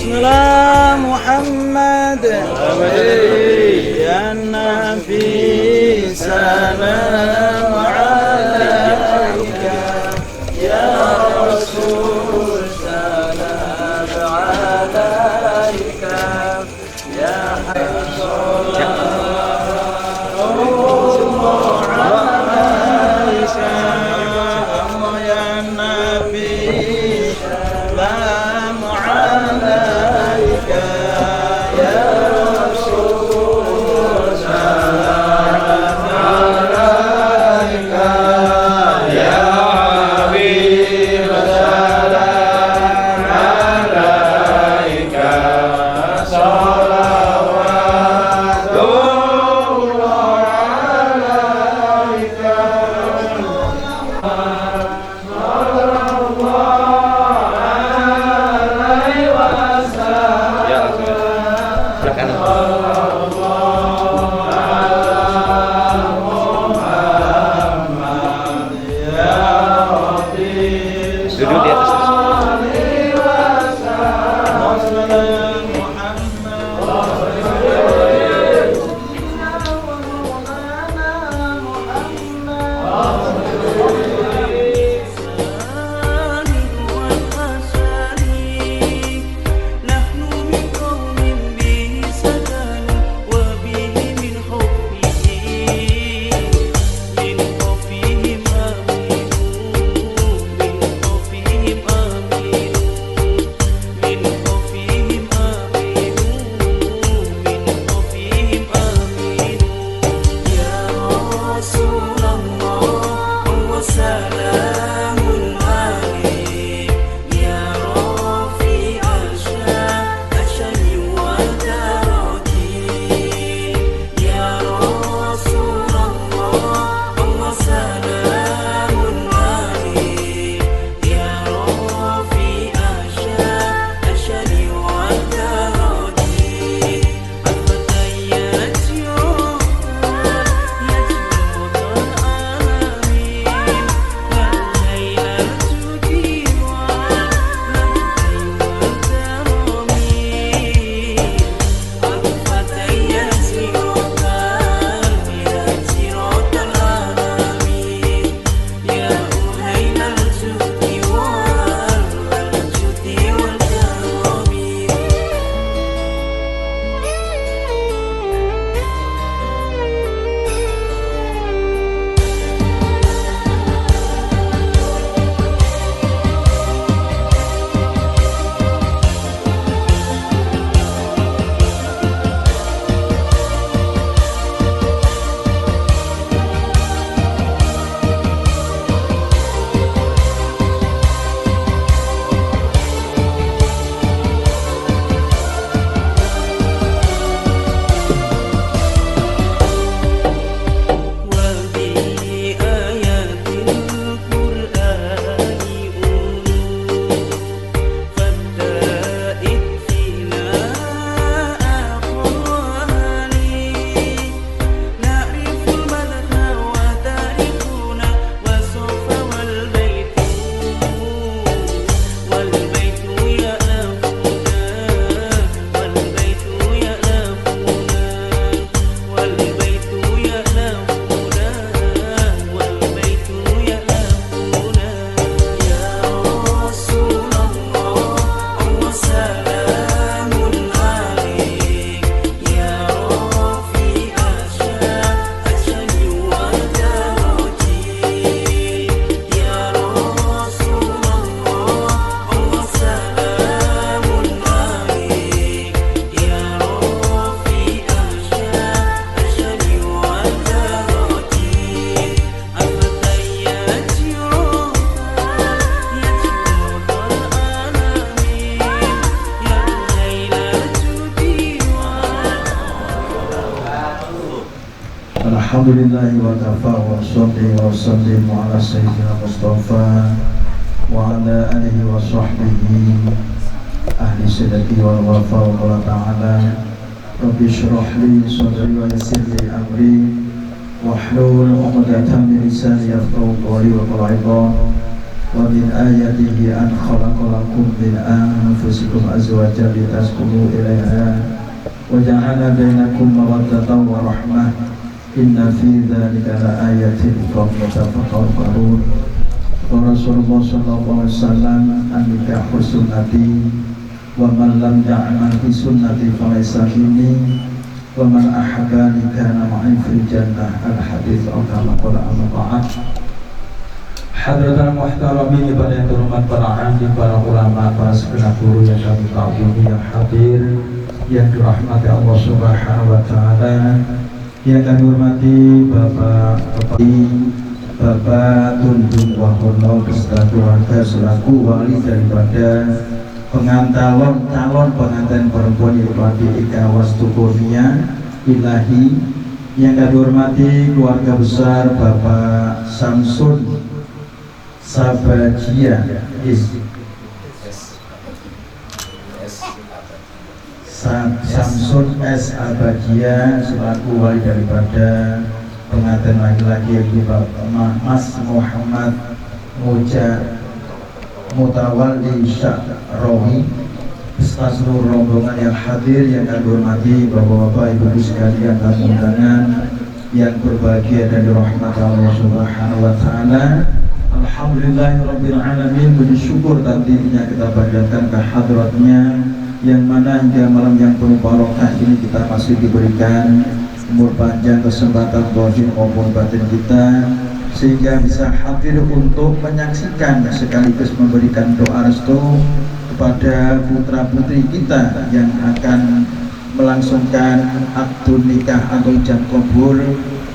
Bismillah Muhammad ya Nabi salam alaika ya Rasul salam alaika ya duduk di atas. Alhamdulillahi wa kafa wa sholli wa sallim ala sayyidina Mustafa wa ala alihi wa sahbihi ahli sidqi wal wafa wa qala ta'ala rabbi shrah li sadri wa yassir li amri wahlul 'uqdatam min lisani yafqahu qawli wa qala wa min ayatihi an khalaqalakum min anfusikum azwajan litaskunu ilaiha wa ja'ala bainakum mawaddatan wa rahmah inna fi dzalika laayatin liqaumin yatafakkarun. Rasulullah sallallahu alaihi wasallam an-nikahu sunnati wa man lam ya'mal bi sunnati falaysa minni wa man ahabbani kana ma'i fil jannah. Al-hadits atau kama qala al-maqa'at. Hadratul muhtaramin, ibadah yang terhormat para alim, para ulama, para segenap guru yang kami kagumi, yang hadir, yang dirahmati Allah Subhanahu wa taala, yang kami hormati Bapak Tundung Wahono beserta keluarga selaku wali daripada calon pengantin perempuan Ibadah Ika Wastukonia Ilahi, yang kami hormati keluarga besar Bapak Samsun Sabajia Samsun S. Abajia selaku wali daripada pengantin laki-laki yaitu Mas Muhammad Mutawalli Sya'rawi beserta seluruh rombongan yang hadir, yang kami hormati bapak-bapak, ibu-ibu sekalian, tamu undangan yang berbahagia dan dirahmati Allah Subhanahu wa taala. Alhamdulillahirabbil alamin, puji syukur takdirnya kita panjatkan ke hadratnya, yang mana hingga malam yang penuh barokah ini kita masih diberikan umur panjang, kesempatan zahir maupun batin kita, sehingga bisa hadir untuk menyaksikan sekaligus memberikan doa restu kepada putra putri kita yang akan melangsungkan akad nikah atau ijab kabul.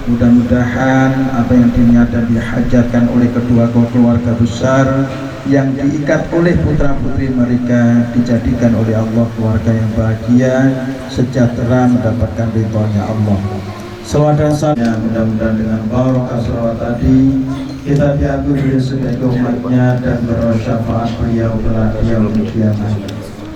Mudah-mudahan apa yang diniat dan dihajatkan oleh kedua keluarga besar yang diikat oleh putra putri mereka dijadikan oleh Allah keluarga yang bahagia, sejahtera, mendapatkan ridhonya Allah. Selawat dan salam mudah-mudahan dengan barokah selawat tadi kita diatur beliau sebagai umatnya dan bersyafaat beliau kelak yaumul qiyamah.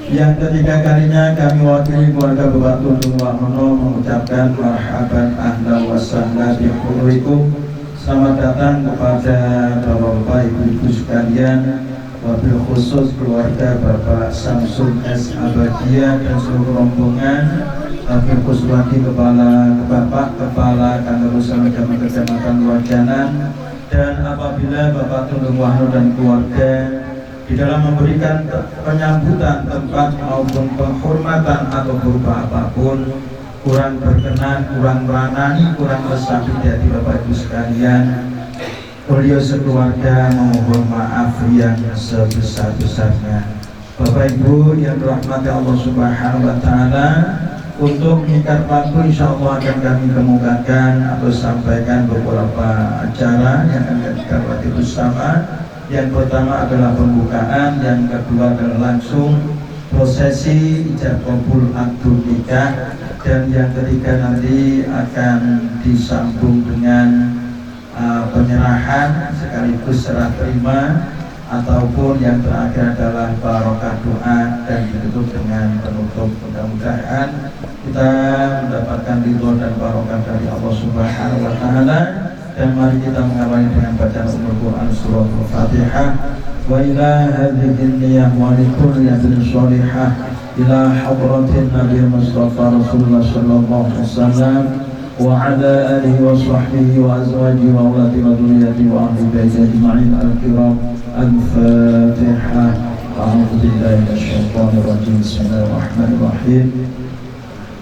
Yang ketiga kalinya kami wakili keluarga Bapak Tundung Wahono mengucapkan marhaban ahlan wa sahlan bi hudurikum. Selamat datang kepada bapak-bapak, ibu-ibu sekalian, wabil khusus keluarga Bapak Samsun S. Abajia dan seluruh rombongan, wabil khusus lagi kepala Kantor Kecamatan Wajanan. Dan apabila Bapak Tundung Wahono dan keluarga di dalam memberikan penyambutan tempat maupun penghormatan atau berupa apapun kurang berkenan, kurang meranani, kurang resapi dari Bapak Ibu sekalian, beliau sekeluarga memohon maaf yang sebesar-besarnya. Bapak Ibu yang dirahmati Allah Subhanahu wa taala, untuk mengikat waktu insya Allah akan kami kemukakan atau sampaikan beberapa acara yang akan kita lewati bersama. Yang pertama adalah pembukaan, yang kedua adalah langsung prosesi ijab kabul akad nikah, dan yang ketiga nanti akan disambung dengan penyerahan sekaligus serah terima, ataupun yang terakhir adalah barokah doa dan ditutup dengan penutup. Mudah-mudahan kita mendapatkan ridho dan barokah dari Allah Subhanahu wa taala. Dan mari kita mengawali dengan bacaan Al-Quran surah Al-Fatihah. Wa ila hadhihi niyah wa likulli yadin sholihah ila hadratin Nabi Mustafa Rasulullah sallallahu alaihi wasallam wa ala alihi wa sahbihi wa azwajihi wa auladi wa dhurriyyati wa ahli baiti ajma'in al-kiram. Al-Fatihah. A'udzu billahi minasyaitonir rajim. Bismillahirrahmanirrahim.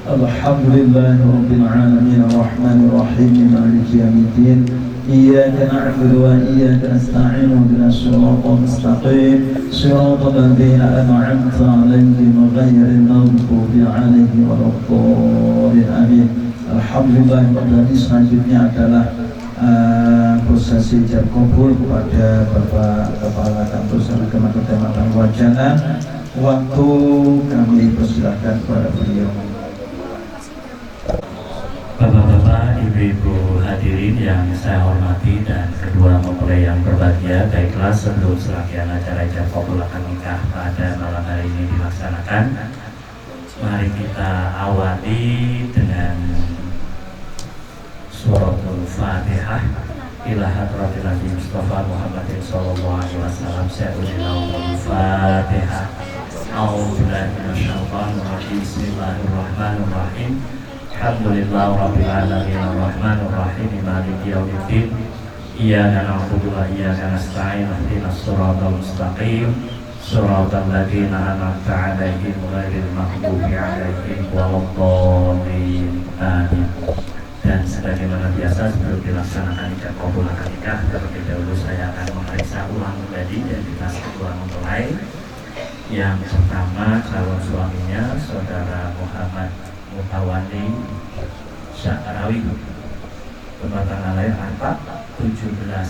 Alhamdulillahi rabbil alamin arrahmanir rahim maliki yaumiddin iyyaka na'budu wa iyyaka nasta'in ihdinas siratal mustaqim siratal ladzina an'amta 'alaihim ghairil maghdubi 'alaihim waladdallin amin. Alhamdulillah. Selanjutnya adalah prosesi ijab kabul kepada Bapak Kepala Kantor Kecamatan Wajanan. Waktu kami persilahkan kepada beliau. Bapak-bapak, ibu-ibu hadirin yang saya hormati dan kedua mempelai yang berbahagia, baiklah sebelum serangkaian acara ijab kabul akad nikah pada malam hari ini dilaksanakan, mari kita awali dengan suratul Fatihah ila hadratil Nabi Mustafa Muhammadin sallallahu alaihi wasallam. Al-Fatihah. A'udzubillahi minasyaitonir rajim. Bismillahirrahmanirrahim. Alhamdulillahi rabbil alamin arrahmanir rahim maliki yaumiddin. Iyyaka na'budu wa iyyaka nasta'in ihdinas siratal mustaqim siratal ladzina an'amta 'alaihim ghairil maghdubi 'alaihim waladdallin. Amin. Dan sebagaimana biasa sebelum dilaksanakan ijab qabul akad nikah, terlebih dahulu saya akan memeriksa ulang kembali identitas kedua mempelai. Yang pertama calon suaminya saudara Muhammad Mutawalli Sya'rawi, tempatan lahir Arfah 17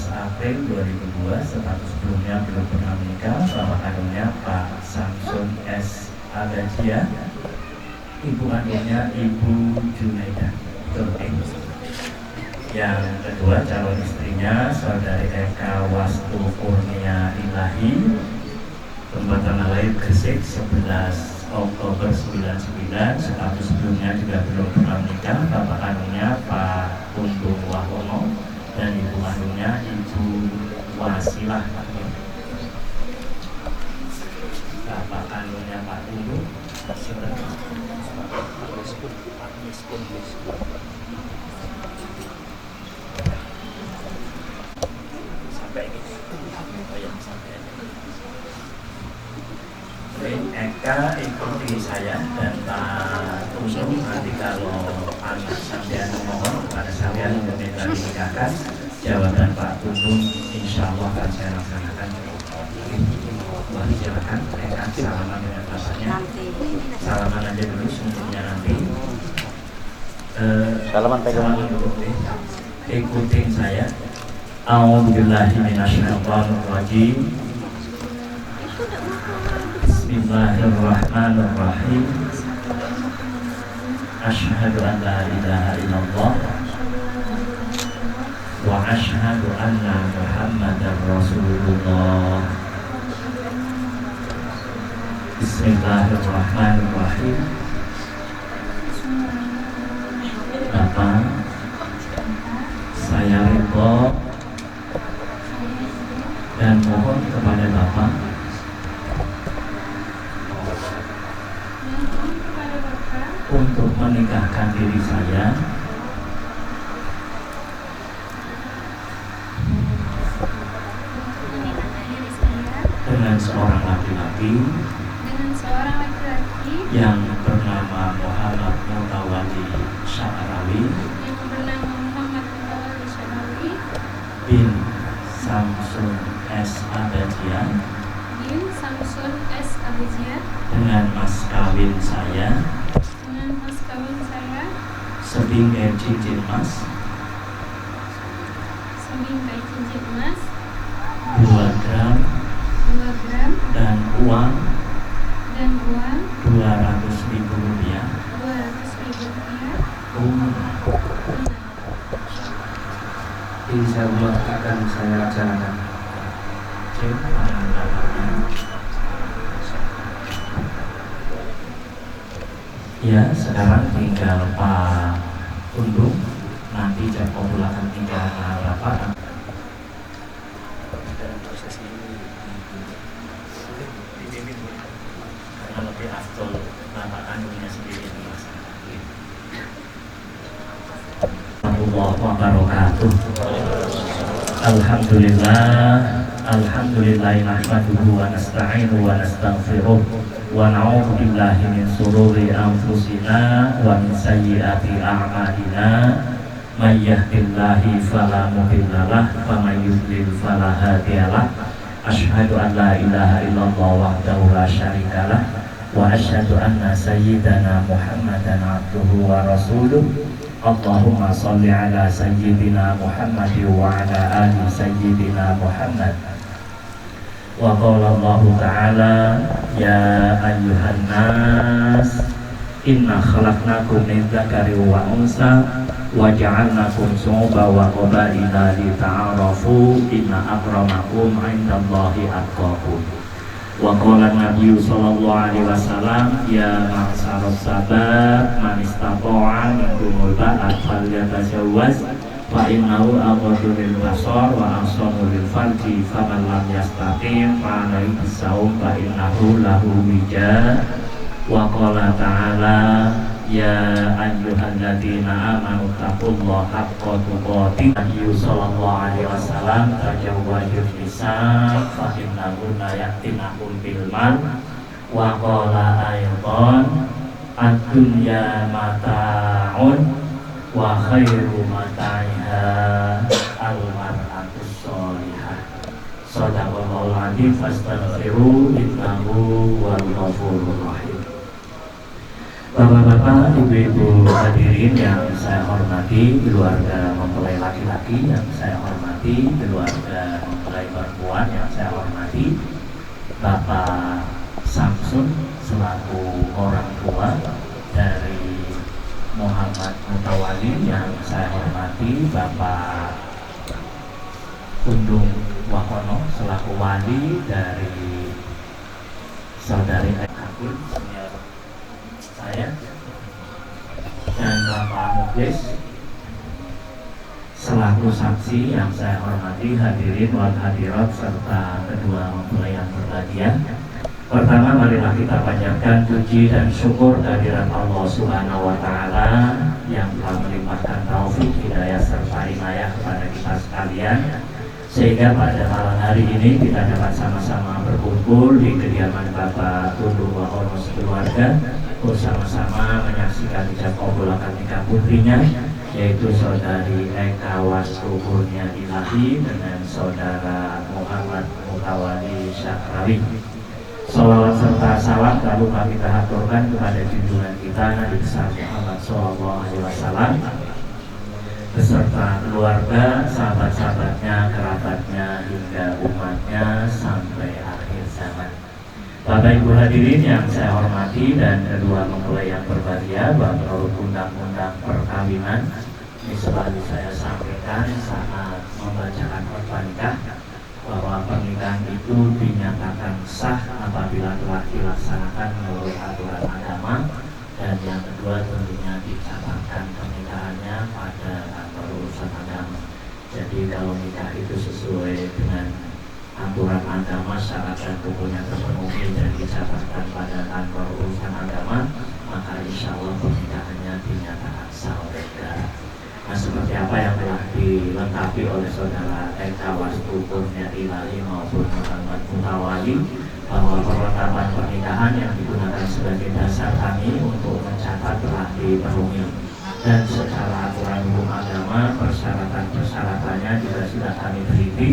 April 2002, status sebelumnya belum pernah menikah. Bapak kandungnya Pak Samsun S. Abajia, ibu kandungnya Ibu Junaidah. Yang kedua calon istrinya saudari Eka Wastu Kurnia Ilahi, tempatan lahir Gresik 11 Oktober 99, status sebelumnya juga belum pernah menikah. Bapak kandungnya Pak Tundung Wahono dan ibu kandungnya Ibu Wasilah. Bapak kandungnya Pak Tundung Eka ikuti saya dan Pak Tundung. Nanti kalau anak sampean mohon kepada sampean untuk minta dinikahkan, jawaban Pak Tundung insya Allah akan saya laksanakan. Mari silakan Eka salaman dengan bapaknya. Salaman aja dulu sebelumnya nanti. Salaman pegang dulu. Ikutin saya. A'udzubillahi minasyaitonir rajim. Bismillahirrahmanirrahim. Asyhadu an la ilaha illallah wa asyhadu anna Muhammadar Rasulullah. Bismillahirrahmanirrahim. Bapak, saya ridho dan mohon kepada Bapak untuk menikahkan diri saya dengan seorang laki-laki yang bernama Muhammad Mutawalli Sya'rawi bin Samsun S. Abajia dengan mas kawin saya sebingkai cincin emas 2 gram dan uang 200.000 rupiah. Insya Allah akan saya laksanakan. Ya, sekarang tinggal Pak Tundung nanti jam akan tinggal Bapak. Dan proses ini karena lebih afdol Bapak kandungnya sendiri yang melaksanakan. Warahmatullahi wabarakatuh. Alhamdulillah nahmaduhu wa nasta'inu wa nastaghfiruh wa na'udzu billahi min shururi anfusina wa min sayyiati a'malina. May yahdihillahu fala mudhillalah wa may yudlil fala hadiyalah. Asyhadu an la ilaha illallah wahdahu la syarikalah wa asyhadu anna sayyidana Muhammadan abduhu wa rasuluh. Allahumma sholli ala sayyidina Muhammad wa ala ali sayyidina Muhammad. Wa qala Allah ta'ala ya ayyuhan nas inna khalaqnakum min dzakari wa unsa wa ja'alnakum syu'uban wa qabaila lita'arafu inna akramakum 'indallahi atqakum. Wa qala Nabi sallallahu alaihi wasallam ya ma'syaras sahabat man istata'a minkumul ba'at falyatazawwaj wa innahu aghaddu lil basar wa ahsanu lil farji faman lam yastaqim fa alaihi bisaum fa innahu lahu wija wa qala ta'ala ya ayyuhalladzina amanu taqullaha haqqa tuqatih Nabi sallallahu alaihi wasallam tajawwazul nisa fa innahu la yaqtinakum bil man wa qala aydan ad-dunya mata'un wa khairu mata'iha al-mar'atus sholihah. Shadaqallahu al-'azim fastaghfiru innahu wal ghafurur rahim. Bapak-bapak, ibu-ibu hadirin yang saya hormati, keluarga mempelai laki-laki yang saya hormati, keluarga mempelai perempuan yang saya hormati, Bapak Samsun selaku orang tua dari Muhammad Mutawali yang saya hormati, Bapak Undung Wakono selaku wali dari saudari Akul saya, dan Bapak Muklis selaku saksi yang saya hormati, hadirin wal hadirat serta kedua mempelai yang berbahagia. Pertama, marilah kita panjatkan puji dan syukur kehadirat Allah Subhanahu wa Ta'ala yang telah melimpahkan taufik, hidayah serta inayah kepada kita sekalian, sehingga pada malam hari ini kita dapat sama-sama berkumpul di kediaman Bapak Undung Wakono sekeluarga, bersama-sama menyaksikan ijab kabul akad nikah putrinya, yaitu saudari Eka Wastu Kurnia Ilahi dengan saudara Muhammad Mutawali Syakrawi. Salawat serta salam lalu kita haturkan kepada junjungan kita Nabi besar Muhammad SAW beserta keluarga, sahabat-sahabatnya, kerabatnya, hingga umatnya sampai akhir zaman. Bapak Ibu hadirin yang saya hormati dan kedua mempelai yang berbahagia, menurut undang-undang perkawinan ini selalu saya sampaikan saat membacakan khutbah nikah bahwa pernikahan itu dinyatakan sah apabila telah dilaksanakan menurut aturan agama, dan yang kedua tentunya dicatatkan pernikahannya pada kantor urusan agama. Jadi kalau nikah itu sesuai dengan aturan agama, syarat dan rukunnya terpenuhi dan dicatatkan pada kantor urusan agama, maka insya Allah pernikahannya dinyatakan sah oleh negara. Nah, seperti apa yang telah dilengkapi oleh saudara Eka Wastu Kurnia Ilahi maupun Muhammad Mutawali, bahwa perlengkapan pernikahan yang digunakan sebagai dasar kami untuk mencatat telah dipenuhi, dan secara aturan hukum agama persyaratan-persyaratannya juga sudah kami teliti,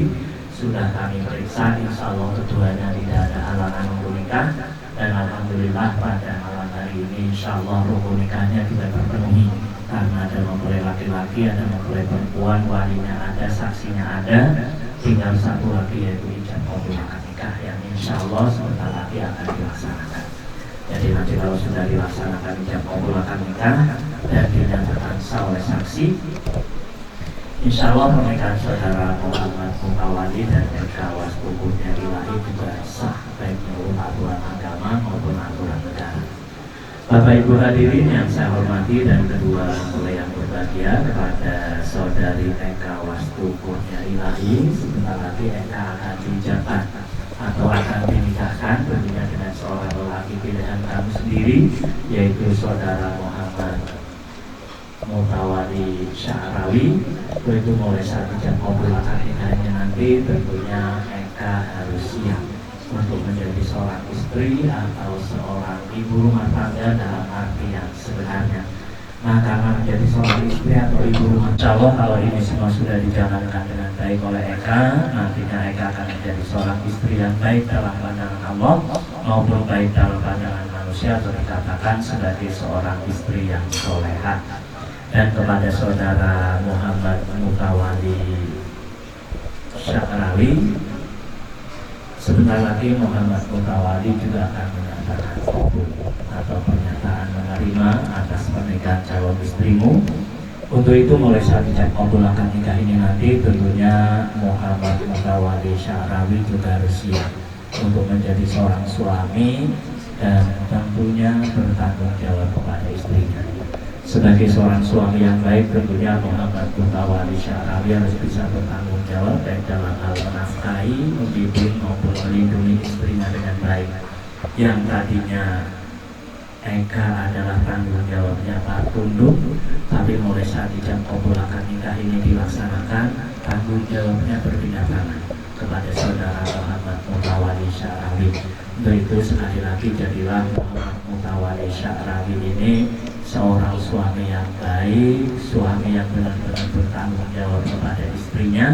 sudah kami periksa. Insya Allah keduanya tidak ada halangan untuk nikah, dan alhamdulillah pada malam hari ini insya Allah rukun nikahnya juga terpenuhi, karena ada mempelai laki-laki, ada mempelai perempuan, walinya ada, saksinya ada, tinggal satu lagi yaitu ijab kabul akad nikah yang insya Allah sebentar lagi akan dilaksanakan. Jadi nanti kalau sudah dilaksanakan ijab kabul akad nikah dan dinyatakan sah oleh saksi, insya Allah pernikahan saudara Muhammad Mutawali dan Eka Wastu Kurnia Ilahi juga sah, baik menurut aturan agama maupun aturan negara. Bapak Ibu hadirin yang saya hormati dan kedua mempelai yang berbahagia, kepada saudari Eka Wastu Kurnia Ilahi, sebentar lagi Eka akan dijabat atau akan dinikahkan tentunya dengan seorang lelaki pilihan kamu sendiri, yaitu saudara Muhammad Mutawali Syahrawi. Itu mulai saat ijab kabul akad nikahnya nanti tentunya Eka harus siap untuk menjadi seorang istri atau seorang ibu rumah tangga dalam arti yang sebenarnya. Nah, karena menjadi seorang istri atau ibu rumah, insya Allah kalau ini semua sudah dijalankan dengan baik oleh Eka, nantinya Eka akan menjadi seorang istri yang baik dalam pandangan Allah maupun baik dalam pandangan manusia, atau dikatakan sebagai seorang istri yang solehah. Dan kepada saudara Muhammad Mutawali Syahrawi, sebentar lagi Muhammad Mutawali juga akan menyatakan atau pernyataan menerima atas pernikahan calon istrimu. Untuk itu mulai saat ijab kabul akad nikah ini nanti tentunya Muhammad Mutawali Syahrawi juga harus siap untuk menjadi seorang suami dan tentunya bertanggung jawab kepada istrinya. Sebagai seorang suami yang baik, tentunya Muhammad Mutawalli Sya'rawi harus bisa bertanggung jawab baik dalam hal menafkahi, membimbing maupun melindungi istrinya dengan baik. Yang tadinya Eka adalah tanggung jawabnya Pak Tunduk, tapi mulai saat ijab kabul akad nikah ini dilaksanakan, tanggung jawabnya berpindah tangan kepada saudara Muhammad Mutawalli Sya'rawi. Untuk itu sekali lagi jadilah Muhammad Mutawalli Sya'rawi ini seorang suami yang baik, suami yang benar-benar bertanggung jawab kepada istrinya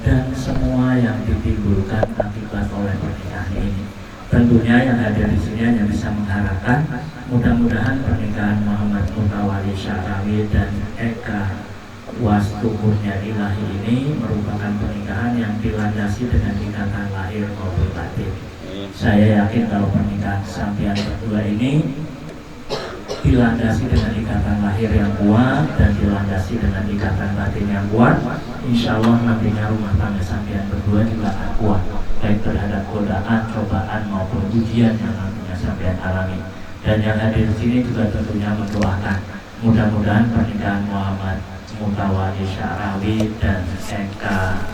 dan semua yang ditimbulkan akibat oleh pernikahan ini. Tentunya yang hadir di sini hanya bisa mengharapkan mudah-mudahan pernikahan Muhammad Mutawalli Sya'rawi dan Eka Wastu Kurnia Ilahi ini merupakan pernikahan yang dilandasi dengan ikatan lahir maupun batin. Saya yakin kalau pernikahan sampean berdua ini dilandasi dengan ikatan lahir yang kuat dan dilandasi dengan ikatan batin yang kuat, insya Allah nantinya rumah tangga sampean berdua juga akan kuat, baik terhadap godaan, cobaan maupun ujian yang nantinya sampean alami. Dan yang hadir di sini juga tentunya mendoakan mudah-mudahan pernikahan Muhammad Mutawalli Sya'rawi dan Eka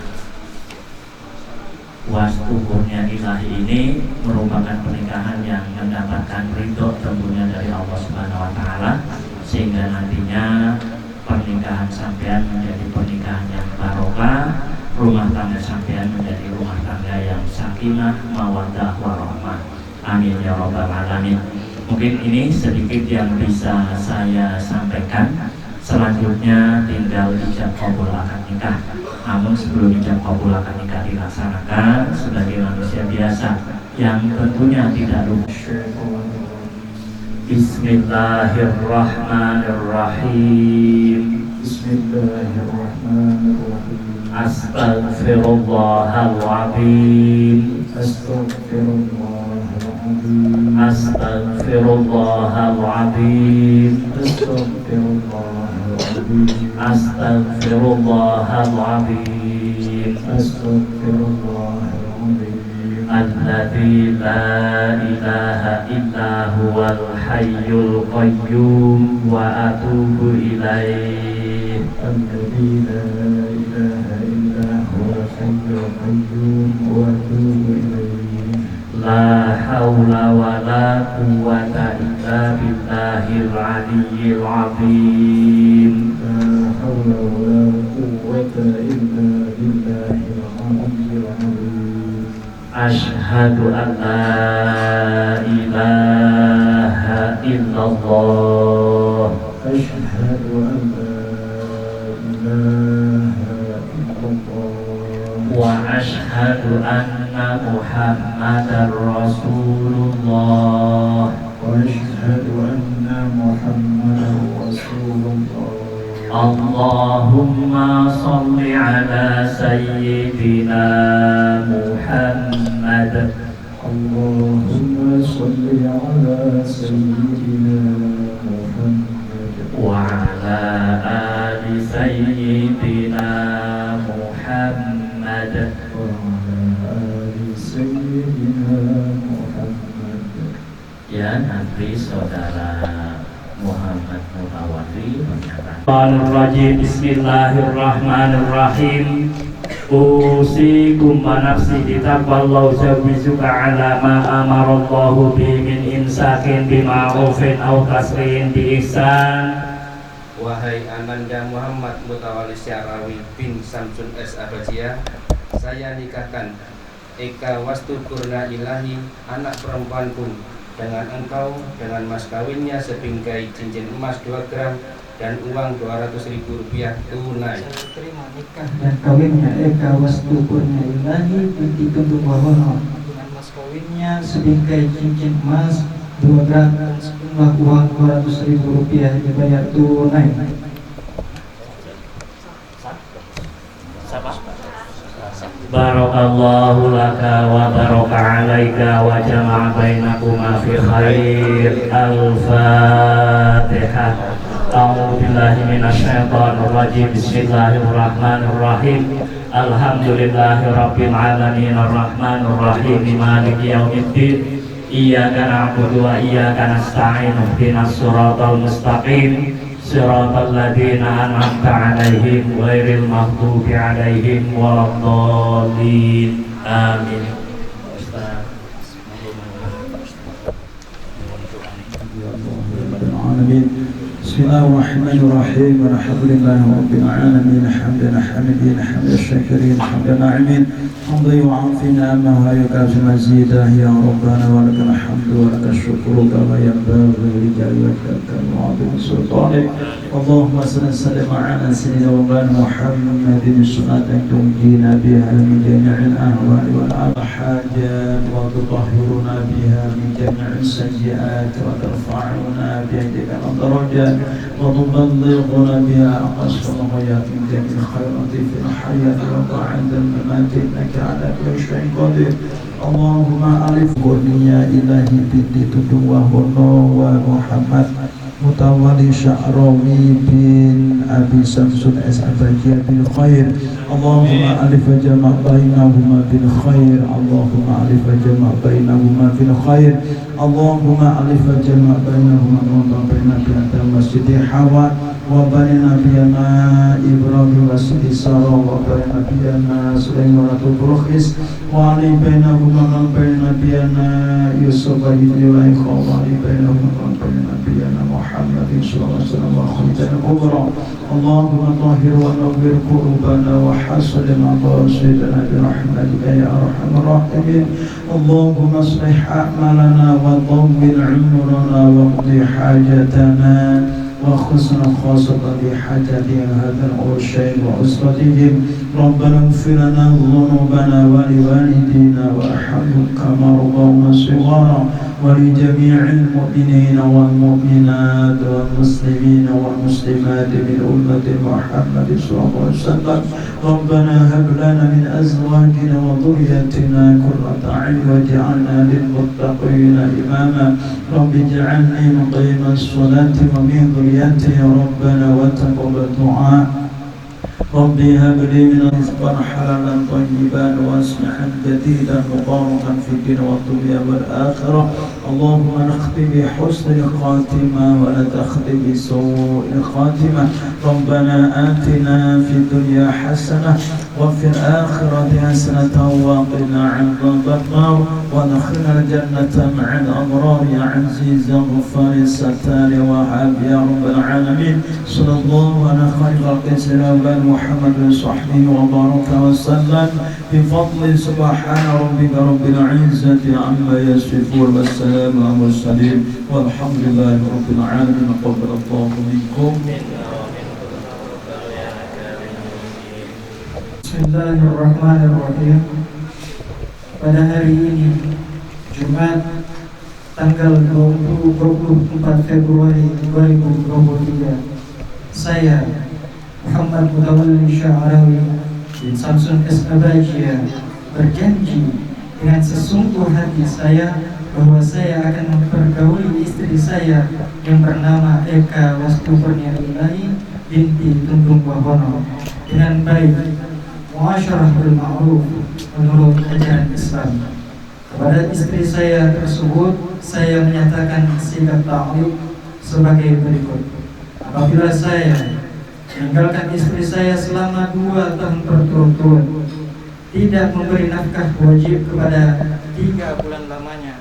Wastu Kurnia Ilahi ini merupakan pernikahan yang mendapatkan ridho tentunya dari Allah Subhanahu wa Ta'ala, sehingga nantinya pernikahan sampean menjadi pernikahan yang barokah, rumah tangga sampean menjadi rumah tangga yang sakinah, mawaddah, warahmah. Amin ya rabbal alamin. Mungkin ini sedikit yang bisa saya sampaikan. Selanjutnya tinggal ijab kabul akad nikah. Namun sebelum ijab kabul akad nikah dilaksanakan, sebagai manusia biasa yang tentunya tidak lupa Bismillahirrahmanirrahim. Bismillahirrahmanirrahim. Astaghfirullahaladzim. Astaghfirullahaladzim. Astaghfirullahaladzim. Astaghfirullahaladzim. Astaghfirullahaladzim. Astaghfirullahaladzim. Alladzi la ilaha illa huwal hayyul qayyum wa atubu ilaih. Alladzi la ilaha illa huwal hayyul qayyum wa atubu ilaih. La haula wa la quwwata illa billahil aliyyil azim. La haula wa la quwwata illa billahil aliyyil azim. Asyhadu an la ilaha illallah. Asyhadu an la ilaha illallah. Wa asyhadu anna Muhammadar Rasulullah. Wa asyhadu anna Muhammadar Rasulullah. Allahumma salli ala sayyidina Muhammad. Allahumma salli ala sayyidina Muhammad. Wa ala ali sayyidina Muhammad. Wa ala ali sayyidina Muhammad. Ya nanti saudara Muhammad Mutawalli menyatakan Bismillahirrahmanirrahim. Usikum wa nafsi bitaqwallahu zawwizuka ala ma amarallahu bi min imsakin bima'rufin aw tasrin bi ihsan. Wahai Ananda Muhammad Mutawalli Sya'rawi bin Samsun S. Abadiyah, saya nikahkan Eka Wastu Kurnia Ilahi, anak perempuanku, dengan engkau dengan mas kawinnya sebingkai cincin emas 2 gram dan uang Rp200.000 tunai. Saya terima nikah dan kawinnya Eka Wastu Kurnia Ilahi binti Tunduk Wahono dengan mas kawinnya sebingkai cincin emas 2 gram dan sejumlah uang Rp200.000 dibayar tunai. Barakallahu laka wa baraka alaika wa jama'a bainakuma fi khair. Al-Fatihah. A'udzu billahi minasyaitonir rajim. Bismillahirrahmanirrahim. Alhamdulillahi rabbil alamin arrahmanir rahim maliki yaumiddin. Iyyaka na'budu wa iyyaka nasta'in ihdinas siratal mustaqim. صراط الذين أنعمت عليهم غير المغضوب عليهم ولا الضالين آمين. بسم الله الرحمن الرحيم الحمد لله رب العالمين حمدا حامدين حمد الشاكرين حمد الناعمين حمدا يعافي نعمه ويكافئ مزيده يا ربنا ولك الحمد ولك الشكر كما ينبغي لجلالك وعظيم سلطانك. اللهم صل وسلم على سيدنا ومولانا محمد الصلاة تنجينا بها من جميع الاهوال والحاجات وتطهرنا بها من جميع السيئات وترفعنا بيدك الدرجات وتبلغنا بها أقصى الغايات من جميع الخيرات في الحياة وبعد الممات إنك على كل شيء قدير. اللهم ألف قرنيا إلهي binti Tudung Wahono wa Muhammad Mutawali Sya'rawi bin Abi Samsun S.Abajiyah bil khair. Allahumma alif jama' bainahuma bil khair. Allahumma alif jama' bainahuma bil khair. Allahumma alif jama' bainahuma wa baina binta masjidi Hawa wa baina nabiyana Ibrahim wa sidi Sarah wa baina nabiyana Sulaiman wa Burkhis wa ali bainahuma wa baina nabiyana Yusuf wa Yudhiyulai wa ali bainahuma wa baina nabiyana Muhammadin sallallahu alaihi wasallam wa khamidan kubra. Allahumma tahhir wa nawwir qulubana wa hasil maqasidana bi rahmatika ya arhamar rahimin. Allahumma aslih a'malana wa tawwil 'umrana wa qdi hajatana وخصنا خاصة بحاجة هذا العرشين وأسرتهم. ربنا اغفر لنا ذنوبنا ولوالدينا وارحمهم كما ربونا صغارا ولجميع المؤمنين والمؤمنات والمسلمين والمسلمات من أمة محمد صلى الله عليه وسلم. ربنا هب لنا من أزواجنا وذريتنا قرة أعين واجعلنا للمتقين إماما. رب اجعلني مقيم الصلاة ومن ذريتي ربنا وتقبل دعاء. ربي هب لي من رزقا حلالا طيبا واسعا جديدا مباركا في الدين والدنيا والآخرة. اللهم نختم بحسن الخاتمة ولا تختم بسوء الخاتمة. ربنا آتنا في الدنيا حسنة وفي الآخرة حسنة وقنا عذاب النار وادخلنا الجنة مع الأبرار يا عزيز يا غفار الستار وهاب يا رب العالمين. صلى الله على خير خلق سيدنا محمد وصحبه وبارك وسلم بفضل سبحان ربك رب العزة عما يصفون والسلام على المرسلين والحمد لله رب العالمين. قبل الله منكم. Bismillahirrahmanirrahim. Pada hari ini Jumat tanggal 24 Februari 2023, saya Muhammad Mutawalli Sya'rawi bin Samsun S.Abajiyah berjanji dengan sesungguh hati saya bahwa saya akan mempergauli istri saya yang bernama Eka Wastukurnia Ilahi binti Tundung Wahono dengan baik, muasyarah bil ma'ruf menurut ajaran Islam. Kepada istri saya tersebut saya menyatakan sikap ta'liq sebagai berikut. Apabila saya meninggalkan istri saya selama 2 tahun berturut-turut, tidak memberi nafkah wajib kepada 3 bulan lamanya,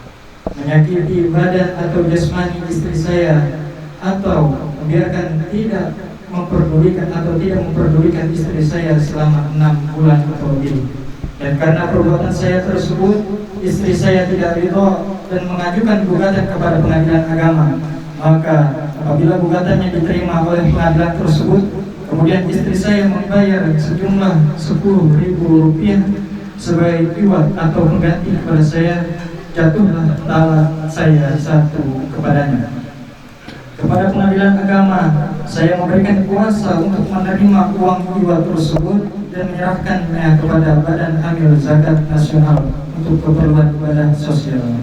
menyakiti badan atau jasmani istri saya, atau membiarkan tidak memperdulikan istri saya selama 6 bulan atau lebih, dan karena perbuatan saya tersebut istri saya tidak ridho dan mengajukan gugatan kepada pengadilan agama, maka apabila gugatannya diterima oleh pengadilan tersebut, kemudian istri saya membayar sejumlah 10.000 rupiah sebagai iwat atau pengganti kepada saya, jatuhlah talak saya 1 kepadanya. Kepada pengadilan agama, saya memberikan kuasa untuk menerima uang iwat tersebut dan menyerahkannya kepada Badan Amil Zakat Nasional untuk keperluan ibadah sosial.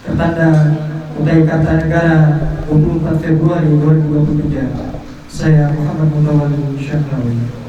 Tertanda Kutai Kartanegara 24 Februari 2023. Saya Muhammad Mutawalli Sya'rawi.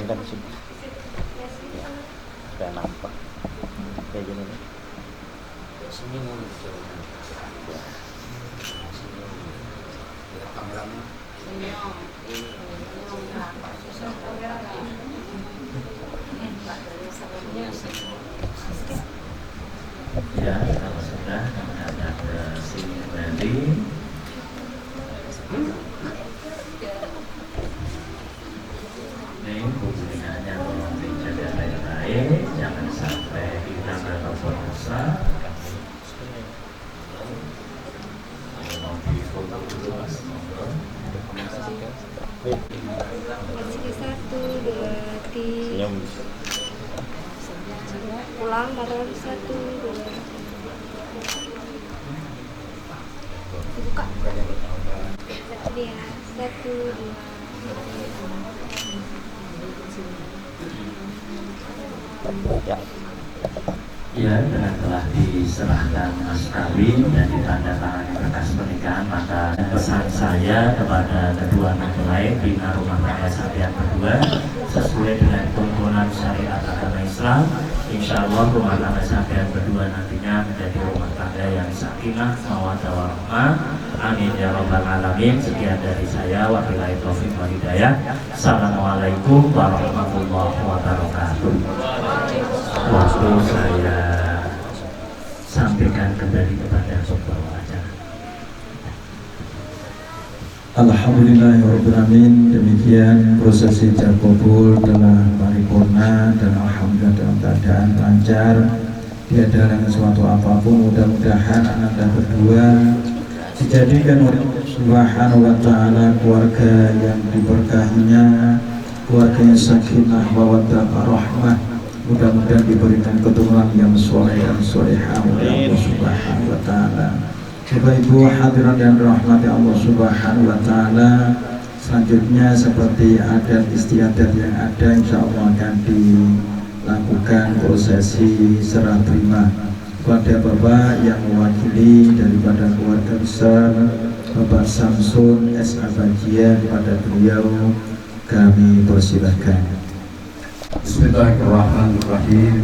Goyangkan di sini. Ya, supaya nampak. Kayak gini nih. Sini muncul. Ya, kalau sudah menghadap ke sini kembali. Ini hubungannya tolong dijaga baik-baik, jangan sampai hilang ataupun rusak. Mau difoto dulu Mas, monggo. Posisi 1, 2, 3. Senyum. Ulang taruh 1, 2. Dibuka. Dia 1, 2. Ya. Ya, dengan telah diserahkan mas kawin dan ditandatangani berkas pernikahan, maka pesan saya kepada kedua mempelai bina rumah tangga sampean berdua sesuai dengan tuntunan syariat agama Islam. Insya Allah rumah tangga sampean berdua nantinya menjadi rumah tangga yang sakinah, mawaddah warahmah. Amin ya rabbal alamin. Sekian dari saya, wabillahi taufiq wal hidayah. Assalamualaikum warahmatullahi wabarakatuh. Waktu saya sampaikan kembali kepada pembawa acara. Alhamdulillahirrahmanirrahim. Demikian prosesi ijab kabul telah paripurna dan alhamdulillah dalam keadaan lancar, tiada halangan suatu apapun. Mudah-mudahan Anda berdua dijadikan oleh Allah Subhanahu wa ta'ala keluarga yang diberkahinya, keluarga yang sakinah mawaddah warahmah. Mudah-mudahan diberikan keturunan yang soleh dan solehah oleh Allah Subhanahu wa ta'ala. Bapak Ibu hadirin yang dirahmati Allah Subhanahu wa ta'ala, selanjutnya seperti adat istiadat yang ada, insya Allah akan dilakukan prosesi serah terima kepada Bapak yang mewakili daripada keluarga besar Bapak Samsun S. Abagia. Kepada beliau kami persilahkan. Bismillahirrahmanirrahim.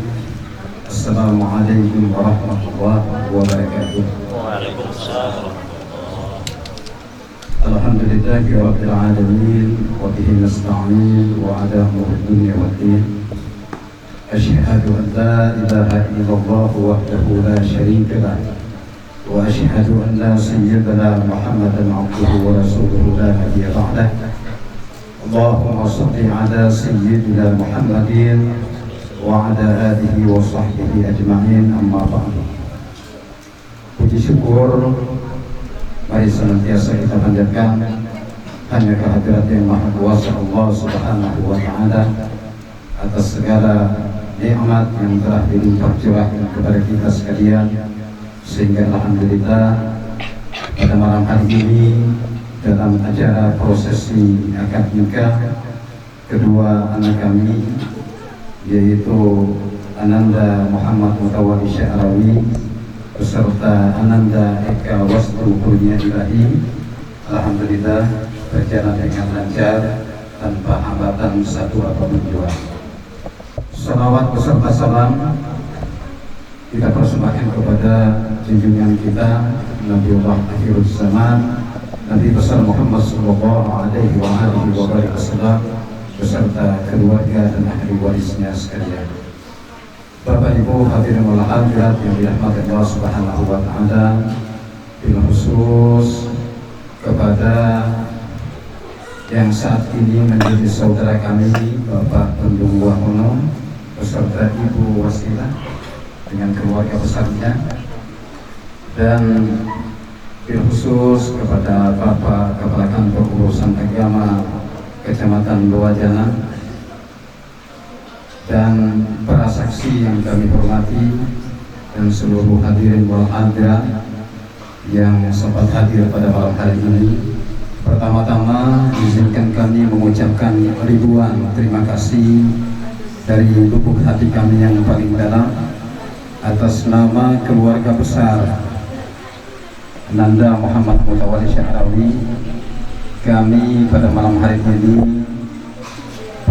Assalamualaikum warahmatullahi wabarakatuh. Waalaikumsalam. Alhamdulillahi rabbil alamin wa bihi nasta'in wa ala umuri dunya waddin. Asyhadu an la ilaha illallah wahdahu la syarika lah wa asyhadu anna sayyidana Muhammadan abduhu wa rasuluhu la nabiyya ba'dah. Allahumma salli ala sayyidina Muhammadin wa ala alihi wa sahbihi ajma'in, amma ba'du. Puji syukur mari senantiasa kita panjatkan hanya kehadirat yang maha kuasa Allah Subhanahu wa ta'ala atas segala nikmat yang telah dilimpah curahkan kepada kita sekalian, sehingga alhamdulillah pada malam hari ini dalam acara prosesi akad nikah kedua anak kami, yaitu Ananda Muhammad Mutawalli Sya'rawi beserta Ananda Eka Wastu Kurnia Ilahi, alhamdulillah berjalan dengan lancar tanpa hambatan satu apapun juga. Salawat beserta salam kita persembahkan kepada junjungan kita Nabiullah Akhirul Zaman, Nabi besar Muhammad sallallahu alaihi wasallam beserta keluarga dan ahli warisnya sekalian. Bapak Ibu hadirin wal hadirat yang dirahmati Allah Subhanahu wa ta'ala, bila khusus kepada yang saat ini menjadi saudara kami Bapak Pendung Wahono beserta Ibu Wasilah dengan keluarga besarnya, dan bil khusus kepada Bapak Kepala Kantor Urusan Agama Kecamatan Lowajana dan para saksi yang kami hormati dan seluruh hadirin wal hadirat yang sempat hadir pada malam hari ini. Pertama-tama izinkan kami mengucapkan ribuan terima kasih dari lubuk hati kami yang paling dalam atas nama keluarga besar Ananda Muhammad Mutawalli Sya'rawi. Kami pada malam hari ini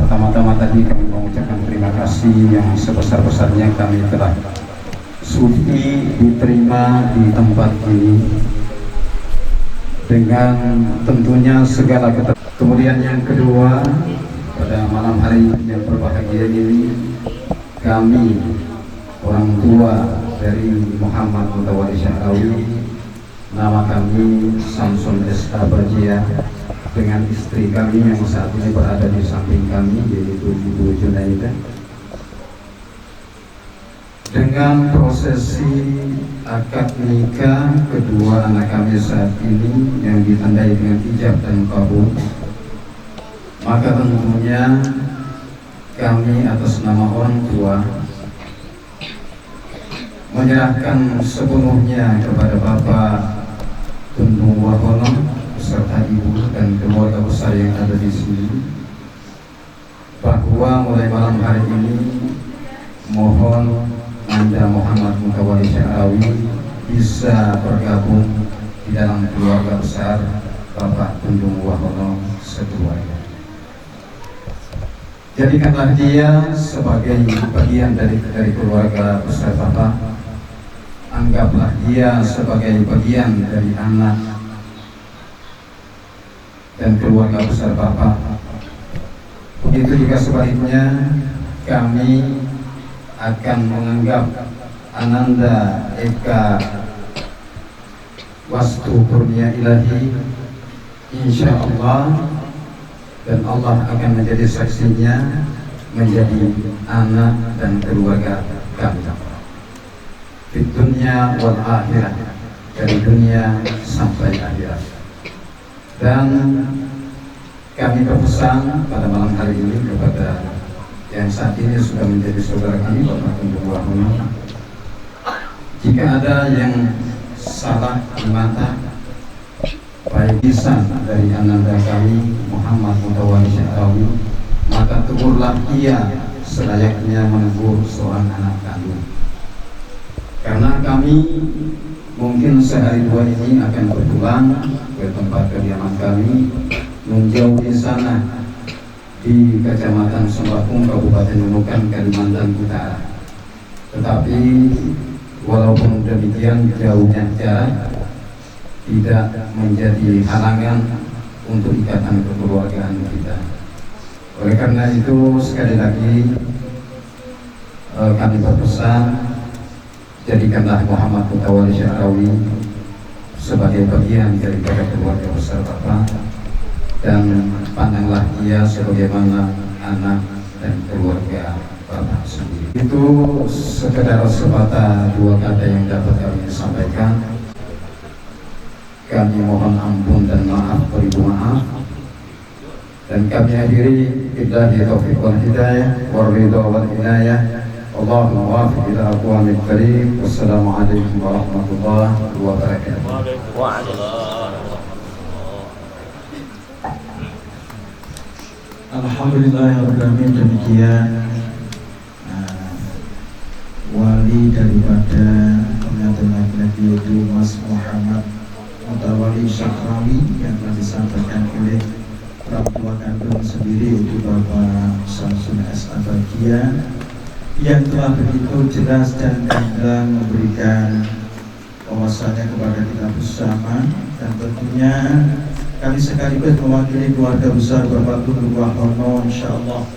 Pertama-tama tadi kami mengucapkan terima kasih yang sebesar-besarnya kami telah sudi diterima di tempat ini dengan tentunya segala Kemudian yang kedua, pada malam hari yang berbahagia ini kami orang tua dari Muhammad Mutawalli Syahrawi, nama kami Samsun S. Abajia, dengan istri kami yang saat ini berada di samping kami, yaitu Ibu Junaidah, dengan prosesi akad nikah kedua anak kami saat ini yang ditandai dengan ijab dan kabul, maka tentunya kami atas nama orang tua menyerahkan sepenuhnya kepada Bapak Tundung Wahono beserta ibu dan keluarga besar yang ada di sini, bahwa mulai malam hari ini mohon Anda Muhammad Mutawalli Syahrawi bisa bergabung di dalam keluarga besar Bapak Tundung Wahono sekeluarga. Jadikanlah dia sebagai bagian dari keluarga besar Bapak. Anggaplah dia sebagai bagian dari anak dan keluarga besar Bapak. Begitu juga sebaliknya, kami akan menganggap Ananda Eka Wastu Kurnia Ilahi, insya Allah, dan Allah akan menjadi saksinya, menjadi anak dan keluarga kami di dunia wal akhirat, dari dunia sampai akhirat. Dan kami berpesan pada malam hari ini kepada yang saat ini sudah menjadi saudara kami, Bapak Tundung Wahono, jika ada yang salah di mata baik lisan dari ananda kami Muhammad Mutawalli Syahrawi, maka tegurlah ia selayaknya menegur seorang anak kandung. Karena kami mungkin sehari dua ini akan berpulang ke tempat kediaman kami, menjauh di sana di Kecamatan Sembahung, Kabupaten Nunukan, Kalimantan Utara. Tetapi walaupun demikian, jauhnya jarak tidak menjadi halangan untuk ikatan kekeluargaan kita. Oleh karena itu, sekali lagi kami berpesan, jadikanlah Muhammad Mutawalli Syahrawi sebagai bagian daripada keluarga besar Bapak, dan pandanglah dia sebagaimana anak dan keluarga Bapak sendiri. Itu sekedar sepatah dua kata yang dapat kami sampaikan. Kami mohon ampun dan maaf, beribu maaf, dan kami hadiri billahi taufiq wal hidayah wal ridha wal inayah. Allahumma wafiq ila aqwamil karim. Wassalamualaikum warahmatullahi wabarakatuh. Alhamdulillahirrahmanirrahim. Demikian wali daripada pengantin laki-laki yaitu Mas Muhammad Mutawalli Syahrawi yang telah disampaikan oleh orang tua kandung sendiri, yaitu Bapak Samsun S. Abajia, yang telah begitu jelas dan gamblang memberikan wawasannya kepada kita bersama. Dan tentunya kami sekaligus mewakili keluarga besar Bapak Tundung Wahono, insyaallah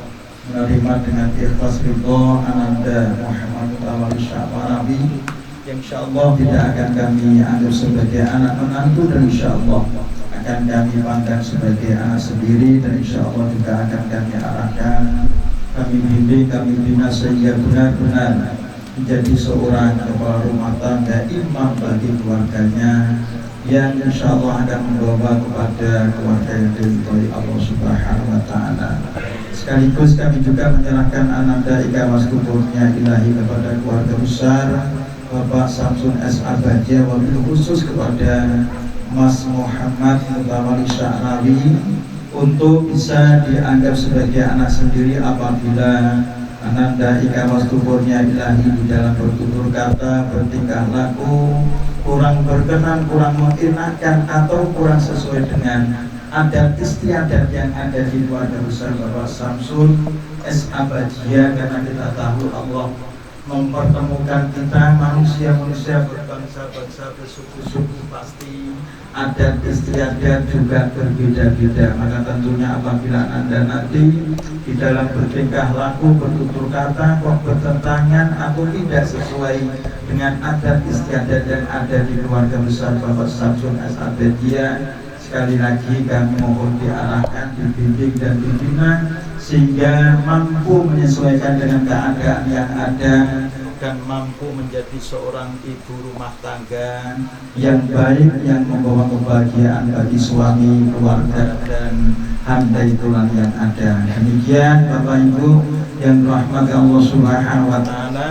menerima dengan ikhlas ridho Ananda Muhammad Mutawalli Syahrawi, yang insyaallah tidak akan kami anggap sebagai anak menantu, dan insyaallah akan kami pandang sebagai anak sendiri, dan insyaallah juga akan kami arahkan, kami bimbing, kami bina sehingga benar-benar menjadi seorang kepala rumah tangga, imam bagi keluarganya, yang insyaallah akan membawa kepada keluarga yang diridhoi Allah Subhanahu wa Ta'ala. Sekaligus kami juga menyerahkan Ananda Eka Wastu Kurnia Ilahi kepada keluarga besar Bapak Samsun S. Abajia, wabil khusus kepada Mas Muhammad Mutawalli Syahrawi, untuk bisa dianggap sebagai anak sendiri apabila Ananda Eka Wastu Kurnia Ilahi di dalam bertutur kata, bertingkah laku kurang berkenan, kurang mengenakan, atau kurang sesuai dengan adat istiadat yang ada di keluarga besar Bapak Samsul S. Abadia, karena kita tahu Allah mempertemukan kita manusia-manusia berbangsa-bangsa, bersuku-suku, pasti adat istiadat juga berbeda-beda. Maka tentunya apabila Anda nanti di dalam bertingkah laku, bertutur kata kok bertentangan atau tidak sesuai dengan adat istiadat yang ada di keluarga besar Bapak Samsul S. Abadia, sekali lagi kami mohon diarahkan, dibimbing dan dibina sehingga mampu menyesuaikan dengan keadaan yang ada dan mampu menjadi seorang ibu rumah tangga yang baik, yang membawa kebahagiaan bagi suami, keluarga dan handai tulang yang ada. Demikian Bapak Ibu yang dirahmati Allah Subhanahu wa taala.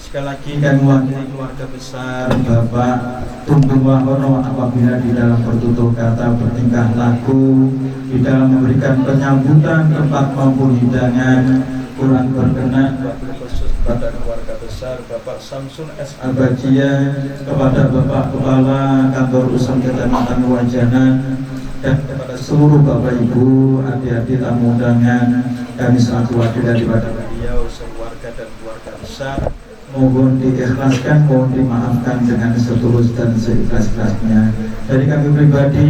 Sekali lagi kami mewakili keluarga besar Bapak Tunggul Wahono apabila di dalam bertutur kata, bertingkah laku, di dalam memberikan penyambutan tempat maupun hidangan kurang berkenan khusus kepada keluarga besar Bapak Samsul S. Abadia, kepada Bapak Kepala Kantor Usaha Kecamatan Wajanan, dan kepada seluruh Bapak Ibu, adik-adik tamu undangan, kami selaku wakil daripada beliau sekeluarga dan keluarga besar, mohon diikhlaskan, mohon dimaafkan dengan setulus dan seikhlas-ikhlasnya. Dari kami pribadi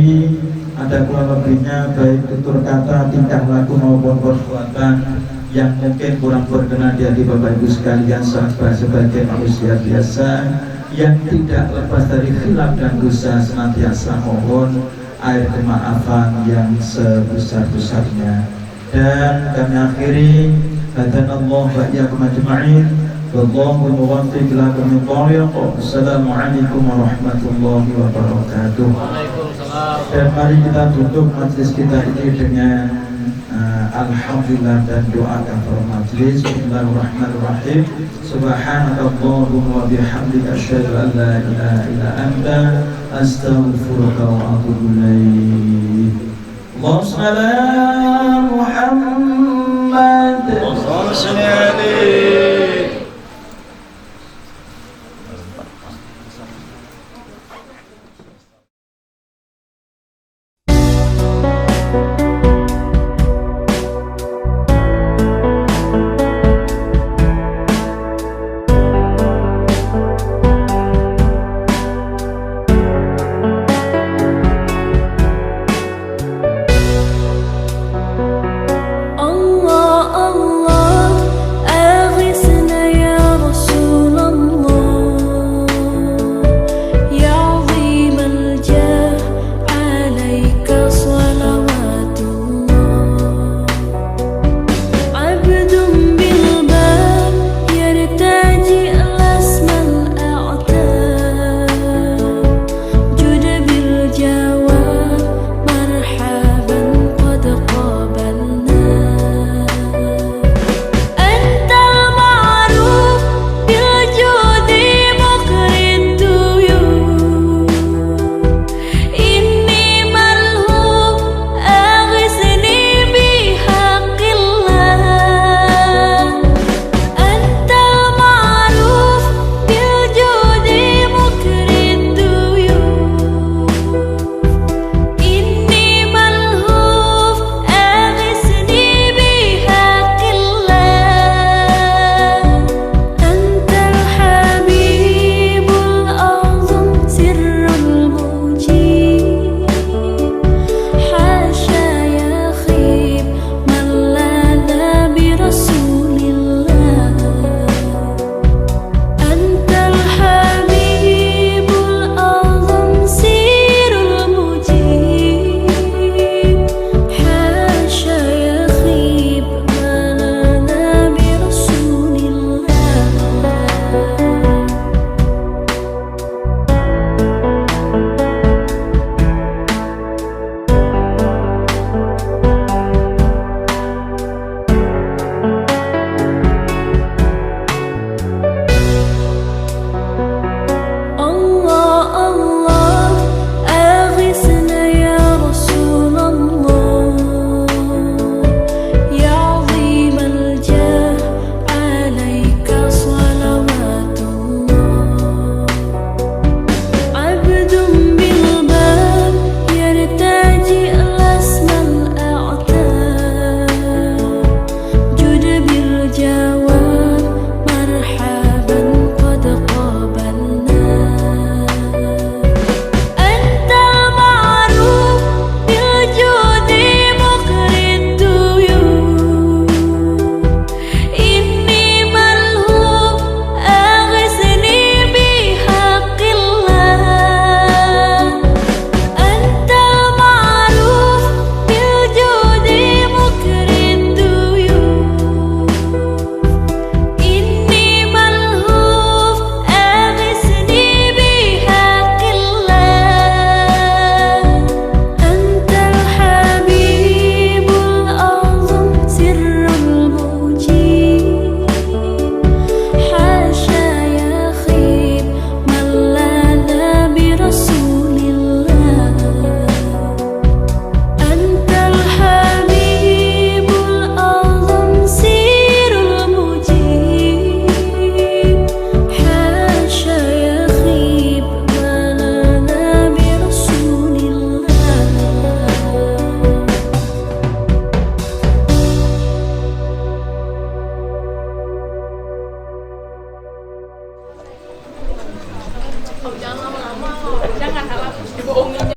ada kurang lebihnya baik tutur kata, tingkah laku maupun perbuatan yang mungkin kurang berkenan di hati Bapak Ibu sekalian sebagai manusia biasa yang tidak lepas dari khilaf dan dosa, senantiasa mohon air kemaafan yang sebesar-besarnya. Dan kami akhiri hadanallah wa iyyakum ajma'in. Wallahu muwaffiq ila aqwamit thariq. Assalamualaikum warahmatullahi wabarakatuh. Dan mari kita tutup majelis kita ini dengan alhamdulillah dan doa kafaratul majelis. Bismillahirrahmanirrahim. Subhanakallahumma wa bihamdika asyhadu an la ilaha illa anta astaghfiruka wa atubu ilaik. Allahumma shalli ala Muhammad. Allahumma shalli alaihi. Allah, Allah, aghis jangan lama-lama loh, jangan harap dibohongin.